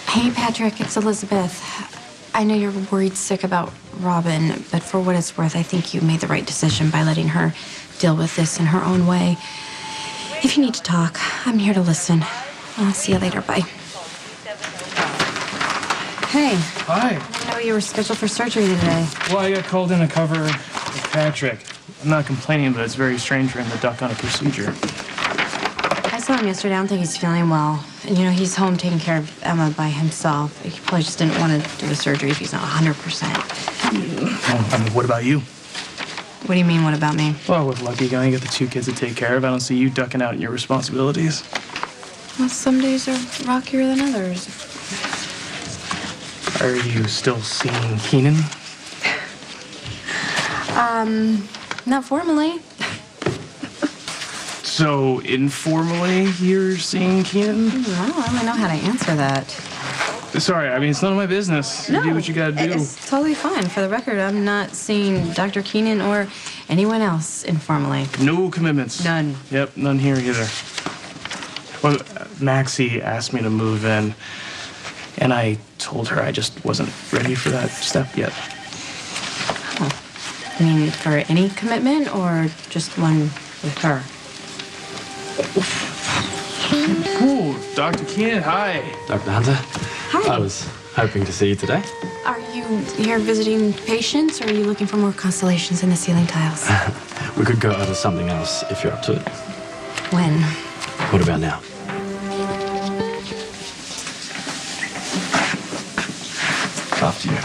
Hey, Patrick, it's Elizabeth. I know you're worried sick about Robin, but for what it's worth, I think you made the right decision by letting her deal with this in her own way. If you need to talk, I'm here to listen. I'll see you later. Bye. Hey. Hi. I know you were scheduled for surgery today. Well, I got called in to cover Patrick. I'm not complaining, but it's very strange for him to duck on a procedure. I saw him yesterday. I don't think he's feeling well. And, you know, he's home taking care of Emma by himself. He probably just didn't want to do a surgery if he's not 100%. Oh, I mean, what about you? What do you mean, what about me? Well, with Lucky going, you got the 2 kids to take care of. I don't see you ducking out your responsibilities. Well, some days are rockier than others. Are you still seeing Keenan? Not formally. So, informally, you're seeing Keenan? I don't really know how to answer that. Sorry, I mean, it's none of my business. No, You do what you gotta do. It's totally fine. For the record, I'm not seeing Dr. Keenan or anyone else informally. No commitments. None. Yep, none here either. Well, Maxie asked me to move in, and I told her I just wasn't ready for that step yet. Oh. I mean, for any commitment or just one with her? Cool. Dr. Keenan, hi. Dr. Hunter. Hi. I was hoping to see you today. Are you here visiting patients, or are you looking for more constellations in the ceiling tiles? We could go over something else if you're up to it. When? What about now? After you.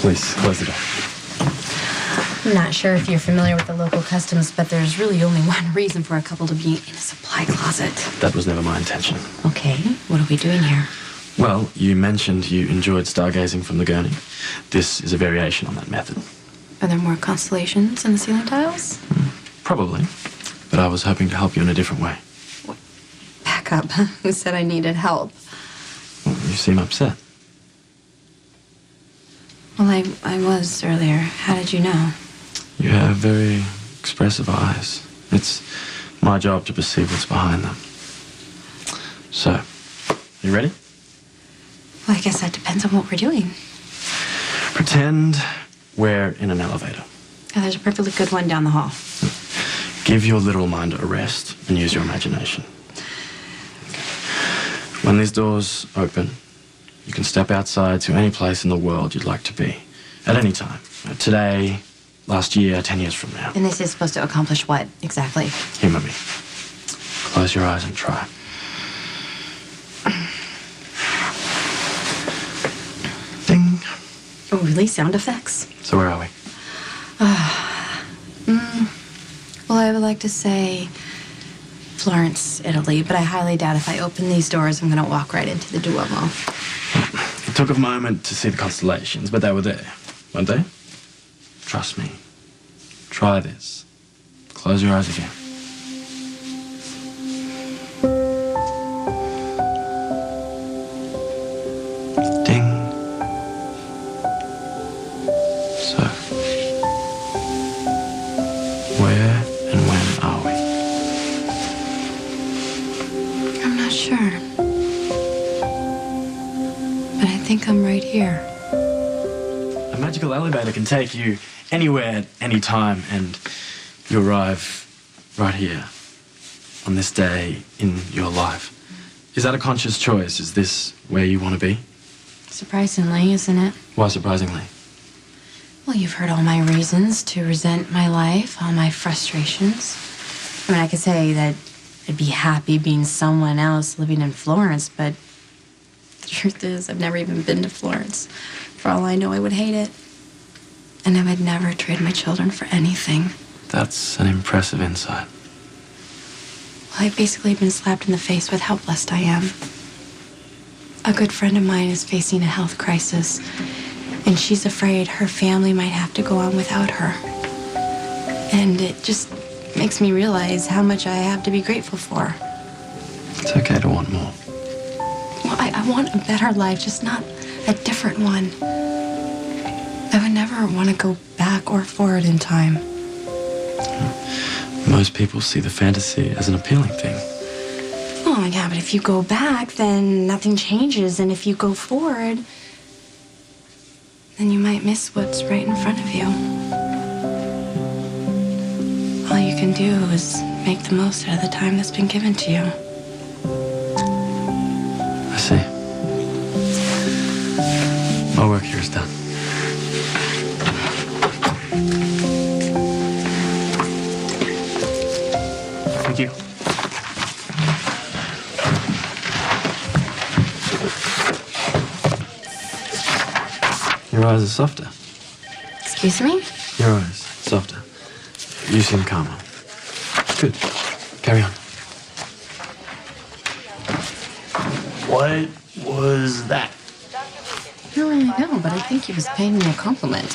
Please, close the door. I'm not sure if you're familiar with the local customs, but there's really only one reason for a couple to be in a supply closet. That was never my intention. Okay, what are we doing here? Well, you mentioned you enjoyed stargazing from the gurney. This is a variation on that method. Are there more constellations in the ceiling tiles? Probably. But I was hoping to help you in a different way. Back up. Who said I needed help? Well, you seem upset. Well, I was earlier. How did you know? You have very expressive eyes. It's my job to perceive what's behind them. So, you ready? Well, I guess that depends on what we're doing. Pretend we're in an elevator. Oh, there's a perfectly good one down the hall. Give your little mind a rest and use your imagination. Okay. When these doors open, you can step outside to any place in the world you'd like to be. At any time. Today, last year, 10 years from now. And this is supposed to accomplish what, exactly? Humor me. Close your eyes and try. Ding. Oh, really? Sound effects? So where are we? Well, I would like to say Florence, Italy, but I highly doubt if I open these doors, I'm going to walk right into the Duomo. It took a moment to see the constellations, but they were there, weren't they? Trust me. Try this. Close your eyes again. Ding. So, where and when are we? I'm not sure. But I think I'm right here. A magical elevator can take you anywhere, anytime, and you arrive right here on this day in your life. Is that a conscious choice? Is this where you want to be? Surprisingly, isn't it? Why surprisingly? Well, you've heard all my reasons to resent my life, all my frustrations. I mean, I could say that I'd be happy being someone else living in Florence, but the truth is I've never even been to Florence. For all I know, I would hate it. And I would never trade my children for anything. That's an impressive insight. Well, I've basically been slapped in the face with how blessed I am. A good friend of mine is facing a health crisis, and she's afraid her family might have to go on without her. And it just makes me realize how much I have to be grateful for. It's okay to want more. Well, I want a better life, just not a different one. I would never want to go back or forward in time. Most people see the fantasy as an appealing thing. Oh, yeah, but if you go back, then nothing changes. And if you go forward, then you might miss what's right in front of you. All you can do is make the most out of the time that's been given to you. I see. My work here is done. Thank you. Your eyes are softer. Excuse me? Your eyes, softer. You seem calmer. Good. Carry on. What was that? I don't really know, but I think he was paying me a compliment.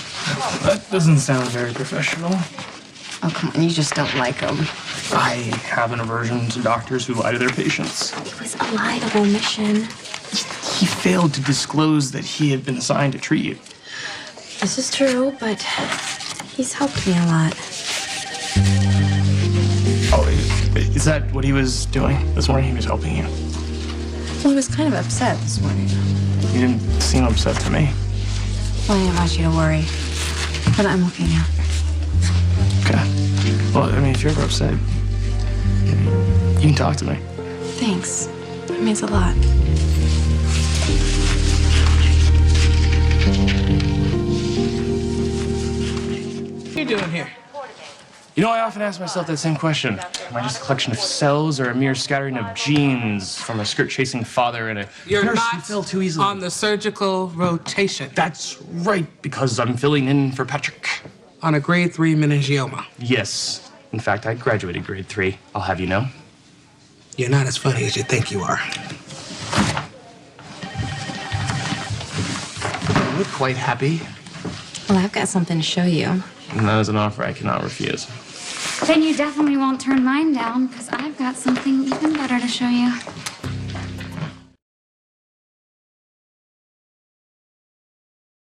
That doesn't sound very professional. Oh, come on, you just don't like him. I have an aversion to doctors who lie to their patients. It was a lie of omission. He failed to disclose that he had been assigned to treat you. This is true, but he's helped me a lot. Oh, is that what he was doing this morning? He was helping you. Well, he was kind of upset this morning. You didn't seem upset to me. Well, I didn't want you to worry. But I'm okay now. Okay. Well, I mean, if you're ever upset, you can talk to me. Thanks. That means a lot. What are you doing here? You know, I often ask myself that same question. Am I just a collection of cells or a mere scattering of genes from a skirt-chasing father and a You're nurse not who fell too easily? on the surgical rotation. That's right, because I'm filling in for Patrick. On a grade 3 meningioma. Yes. In fact, I graduated grade 3. I'll have you know. You're not as funny as you think you are. You look quite happy. Well, I've got something to show you. And that is an offer I cannot refuse. Then you definitely won't turn mine down, because I've got something even better to show you.